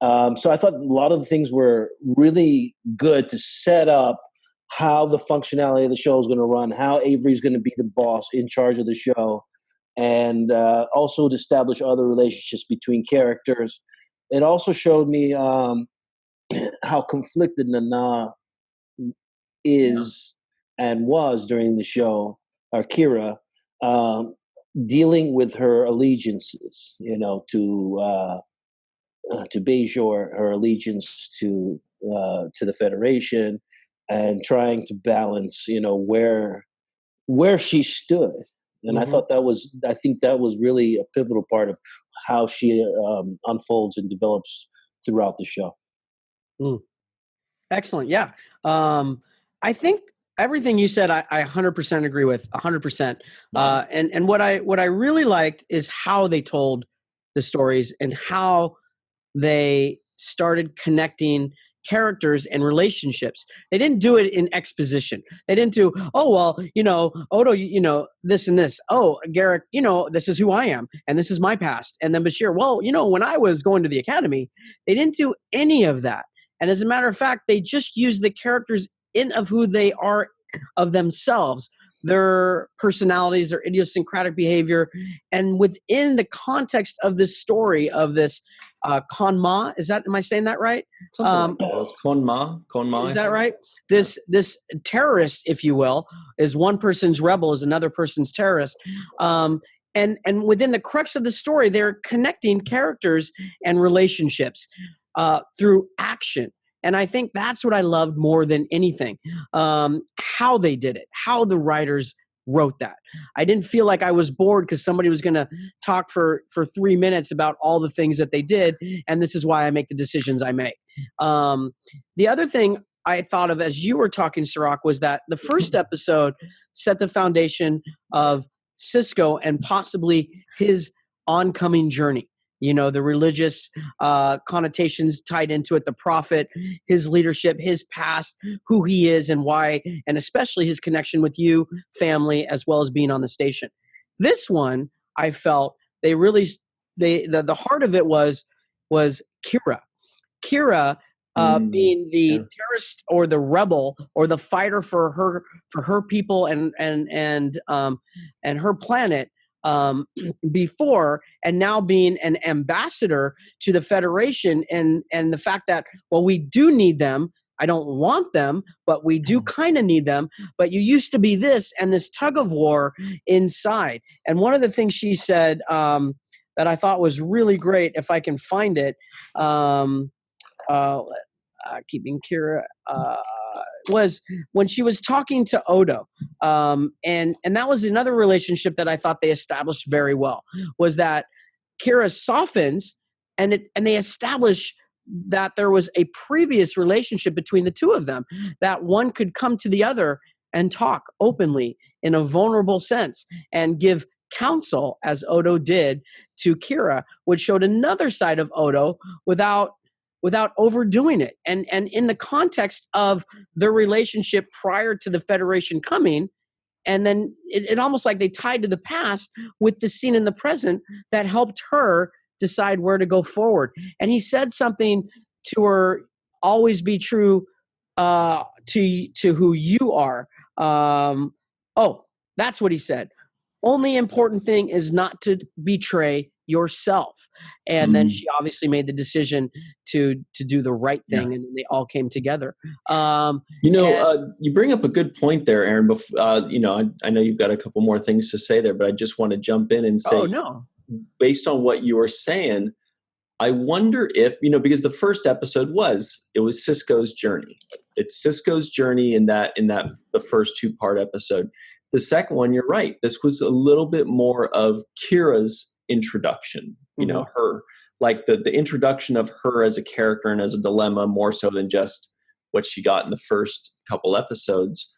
So I thought a lot of the things were really good to set up how the functionality of the show is going to run, how Avery's going to be the boss in charge of the show, and also to establish other relationships between characters. It also showed me how conflicted Nana is and was during the show, or Kira, um, dealing with her allegiances, to Bejor, her allegiance to the Federation, and trying to balance, where she stood. And Mm-hmm. I think that was really a pivotal part of how she unfolds and develops throughout the show. Mm. Excellent. Yeah. I think everything you said, I 100% agree with 100%. And what I really liked is how they told the stories and how they started connecting characters and relationships. They didn't do it in exposition. They didn't do, oh, well, Odo, this and this. Oh, Garrick, this is who I am and this is my past. And then Bashir, well, when I was going to the academy, they didn't do any of that. And as a matter of fact, they just used the characters in of who they are of themselves, their personalities, their idiosyncratic behavior. And within the context of this story of this Konma, am I saying that right? Something like that. It's Konma. Is that right? This terrorist, if you will, is one person's rebel, is another person's terrorist. And within the crux of the story, they're connecting characters and relationships through action. And I think that's what I loved more than anything, how they did it, how the writers wrote that. I didn't feel like I was bored because somebody was going to talk for 3 minutes about all the things that they did, and this is why I make the decisions I make. The other thing I thought of as you were talking, Sirach, was that the first episode set the foundation of Cisco and possibly his oncoming journey. The religious connotations tied into it, the prophet, his leadership, his past, who he is and why, and especially his connection with you, family, as well as being on the station. This one, I felt the heart of it was Kira. Kira being the terrorist or the rebel or the fighter for her people and her planet, before, and now being an ambassador to the Federation, and the fact that, well, we do need them. I don't want them, but we do kind of need them. But you used to be this, and this tug of war inside. And one of the things she said that I thought was really great, if I can find it, keeping Kira, was when she was talking to Odo. And that was another relationship that I thought they established very well, was that Kira softens and they establish that there was a previous relationship between the two of them, that one could come to the other and talk openly in a vulnerable sense and give counsel, as Odo did to Kira, which showed another side of Odo without overdoing it. And in the context of their relationship prior to the Federation coming, and then it almost like they tied to the past with the scene in the present that helped her decide where to go forward. And he said something to her, always be true to who you are. That's what he said. Only important thing is not to betray yourself. And then she obviously made the decision to do the right thing, and they all came together. You bring up a good point there, Aaron. I know you've got a couple more things to say there, but I just want to jump in and say, based on what you were saying, I wonder if, because the first episode was Cisco's journey. It's Cisco's journey in that the first 2-part episode. The second one, you're right. This was a little bit more of Kira's introduction, her, like the introduction of her as a character and as a dilemma, more so than just what she got in the first couple episodes.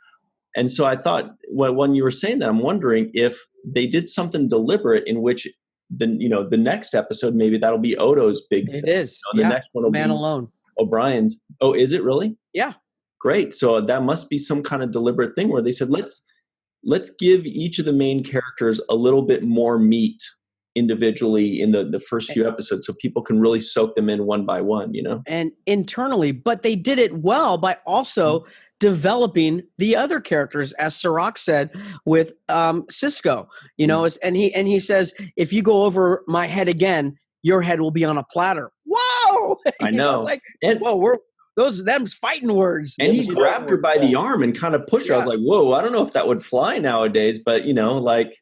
And so I thought, when you were saying that, I'm wondering if they did something deliberate in which the next episode, maybe that'll be Odo's big thing. It is. The next one will Man be Alone. O'Brien's. Oh, is it really? Yeah. Great. So that must be some kind of deliberate thing where they said, let's give each of the main characters a little bit more meat individually in the first few episodes so people can really soak them in one by one, you know? And internally, but they did it well by also developing the other characters, as Sirach said with Cisco, you know, and he says, if you go over my head again, your head will be on a platter. Whoa! I know. It's like, whoa, them's fighting words. And he grabbed her by the arm and kind of pushed her. I was like, whoa, I don't know if that would fly nowadays, but you know, like,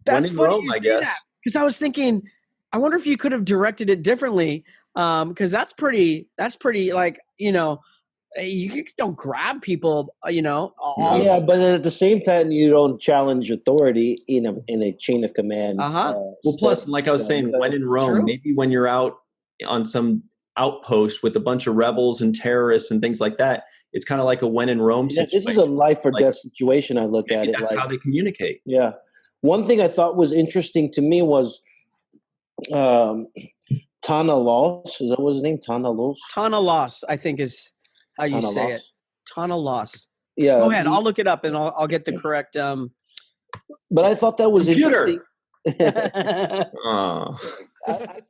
that's funny Rome, I guess. Because I was thinking, I wonder if you could have directed it differently. Because that's pretty like, you know, you don't grab people, you know. Yeah, but at the same time, you don't challenge authority in a chain of command. Well, plus, like I was saying, when in Rome, maybe when you're out on some outpost with a bunch of rebels and terrorists and things like that, it's kind of like a when in Rome situation. This is a life or death situation. I look at it. That's how they communicate. Yeah. One thing I thought was interesting to me was Tana Loss. Is that what his name? Tana Loss? Tana Loss, I think is how you say it. Tana Loss. Yeah. Go ahead. I'll look it up and I'll get the correct. But I thought that was interesting. Oh. I